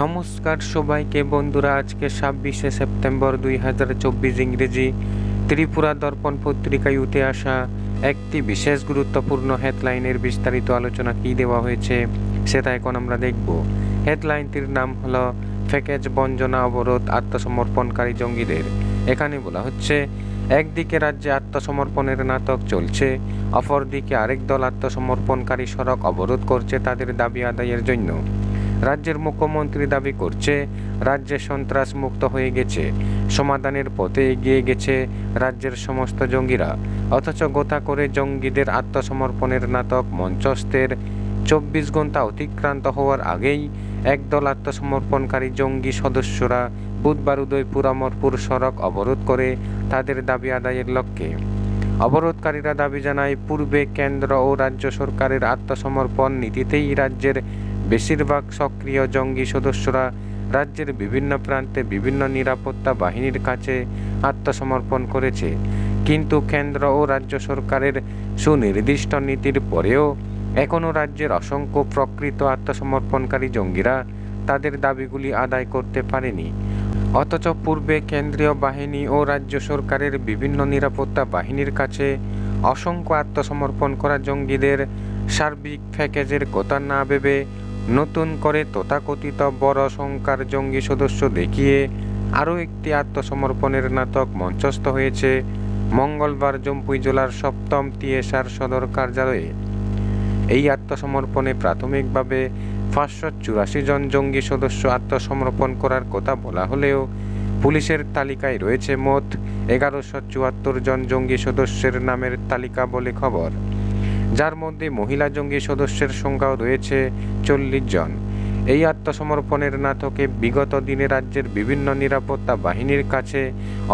নমস্কার সবাইকে বন্ধুরা, আজকে 26শে সেপ্টেম্বর 2024 ইংরেজি ত্রিপুরা দর্পণ পত্রিকায় উঠে আসা একটি বিশেষ গুরুত্বপূর্ণ হেডলাইনের বিস্তারিত আলোচনা কি দেওয়া হয়েছে সেটা এখন আমরা দেখব। হেডলাইনটির নাম হলো প্যাকেজ বঞ্চনা অবরোধ আত্মসমর্পণকারী জঙ্গিদের। এখানে বলা হচ্ছে, একদিকে রাজ্যে আত্মসমর্পণের নাটক চলছে, অপরদিকে আরেক দল আত্মসমর্পণকারী সড়ক অবরোধ করছে তাদের দাবি আদায়ের জন্য। রাজ্যের মুখ্যমন্ত্রী দাবি করছে রাজ্যে সন্ত্রাস মুক্ত হয়ে গেছে, সমাধানের পথে এগিয়ে গেছে রাজ্যের সমস্ত জঙ্গিরা, অথচ গোথা করে জঙ্গিদের আত্মসমর্পণের নাটক মঞ্চস্থের 24 ঘন্টা অতিক্রান্ত হওয়ার আগেই একদল আত্মসমর্পণকারী জঙ্গি সদস্যরা বুধবার উদয়পুর অমরপুর সড়ক অবরোধ করে তাদের দাবি আদায়ের লক্ষ্যে। অবরোধকারীরা দাবি জানায়, পূর্বে কেন্দ্র ও রাজ্য সরকারের আত্মসমর্পণ নীতিতেই রাজ্যের বেশিরভাগ সক্রিয় জঙ্গি সদস্যরা রাজ্যের বিভিন্ন প্রান্তে বিভিন্ন নিরাপত্তা বাহিনীর কাছে আত্মসমর্পণ করেছে। কিন্তু কেন্দ্র ও রাজ্য সরকারের সুনির্দিষ্ট নীতির পরেও এখনও রাজ্যের অসংখ্য প্রকৃত আত্মসমর্পণকারী জঙ্গিরা তাদের দাবিগুলি আদায় করতে পারেনি। অথচ পূর্বে কেন্দ্রীয় বাহিনী ও রাজ্য সরকারের বিভিন্ন নিরাপত্তা বাহিনীর কাছে অসংখ্য আত্মসমর্পণ করা জঙ্গিদের সার্বিক প্যাকেজের কথা না ভেবে নতুন করে তথাকথিত বড় সংখ্যার জঙ্গি সদস্য দেখিয়ে আরও একটি আত্মসমর্পণের নাটক মঞ্চস্থ হয়েছে মঙ্গলবার জম্পুই জেলার 7ম টিএসআর সদর কার্যালয়ে। এই আত্মসমর্পণে প্রাথমিকভাবে 584 জন জঙ্গি সদস্য আত্মসমর্পণ করার কথা বলা হলেও পুলিশের তালিকায় রয়েছে মোট 1174 জন জঙ্গি সদস্যের নামের তালিকা বলে খবর, যার মধ্যে মহিলা জঙ্গি সদস্যের সংখ্যাও রয়েছে 40 জন। এই আত্মসমর্পণের নাটকে বিগত দিনে রাজ্যের বিভিন্ন নিরাপত্তা বাহিনীর কাছে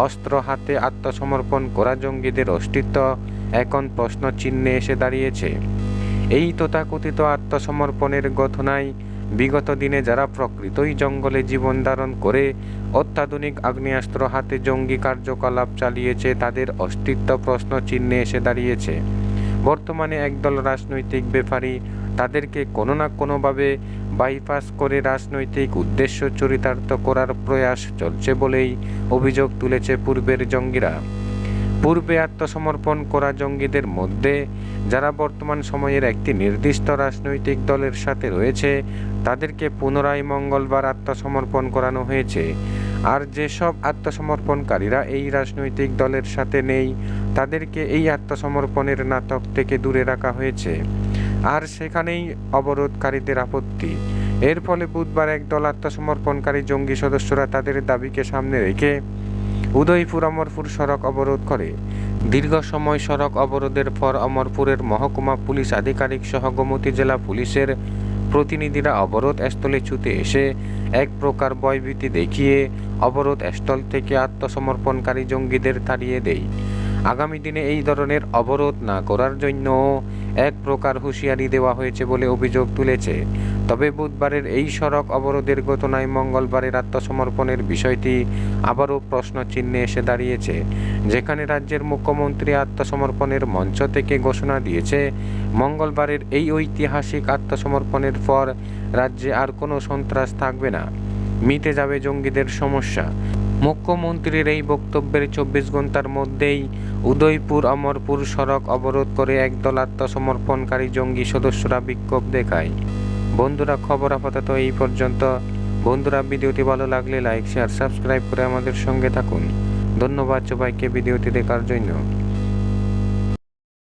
অস্ত্র হাতে আত্মসমর্পণ করা জঙ্গিদের অস্তিত্ব এখন প্রশ্ন চিহ্নে এসে দাঁড়িয়েছে। এই তথাকথিত আত্মসমর্পণের ঘটনায় বিগত দিনে যারা প্রকৃতই জঙ্গলে জীবন ধারণ করে অত্যাধুনিক আগ্নেয়াস্ত্র হাতে জঙ্গি কার্যকলাপ চালিয়েছে তাদের অস্তিত্ব প্রশ্ন চিহ্নে এসে দাঁড়িয়েছে। বর্তমানে একদল রাজনৈতিক ব্যাপারী তাদেরকে কোনো না কোনোভাবে বাইপাস করে রাজনৈতিক উদ্দেশ্য চরিতার্থ করার প্রয়াস চলছে বলেই অভিযোগ তুলেছে পূর্বের জঙ্গিরা। পূর্বে আত্মসমর্পণ করা জঙ্গিদের মধ্যে যারা বর্তমান সময়ের একটি নির্দিষ্ট রাজনৈতিক দলের সাথে রয়েছে তাদেরকে পুনরায় মঙ্গলবার আত্মসমর্পণ করানো হয়েছে। আর যেসব আত্মসমর্পণকারীরা এই রাজনৈতিক দলের সাথে নেই তাদেরকে এই আত্মসমর্পণের নাটক থেকে দূরে রাখা হয়েছে। আর সেখানেই অবরোধকারীদের আপত্তি। এর ফলে বুধবার একদল আত্মসমর্পণকারী জঙ্গি সদস্যরা তাদের দাবিকে সামনে রেখে উদয়পুর অমরপুর সড়ক অবরোধ করে। দীর্ঘ সময় সড়ক অবরোধের পর অমরপুরের মহকুমা পুলিশ আধিকারিক সহ গোমতী জেলা পুলিশের প্রতিনিধিরা অবরোধ স্থলে ছুটে এসে এক প্রকার ভয়ভীতি দেখিয়ে অবরোধ স্থল থেকে আত্মসমর্পণকারী জঙ্গিদের তাড়িয়ে দেয়। আগামী দিনে এই ধরনের অবরোধ না করার জন্য এক প্রকার হুঁশিয়ারি দেওয়া হয়েছে বলে অভিযোগ তুলেছে। তবে বুধবারের এই সড়ক অবরোধের ঘটনায় মঙ্গলবারের আত্মসমর্পণের বিষয়টি আবারও প্রশ্ন চিহ্নে এসে দাঁড়িয়েছে, যেখানে রাজ্যের মুখ্যমন্ত্রী আত্মসমর্পণের মঞ্চ থেকে ঘোষণা দিয়েছে মঙ্গলবারের এই ঐতিহাসিক আত্মসমর্পণের পর রাজ্যে আর কোনো সন্ত্রাস থাকবে না, মিটে যাবে জঙ্গিদের সমস্যা। মুখ্যমন্ত্রীর এই বক্তব্যের 24 ঘন্টার মধ্যেই উদয়পুর অমরপুর সড়ক অবরোধ করে একদল আত্মসমর্পণকারী জঙ্গি সদস্যরা বিক্ষোভ দেখায়। বন্ধুরা, খবর আপাতত এই পর্যন্ত। বন্ধুরা, ভিডিওটি ভালো লাগলে লাইক, শেয়ার, সাবস্ক্রাইব করে আমাদের সঙ্গে থাকুন। ধন্যবাদ সবাইকে ভিডিওটি দেখার জন্য।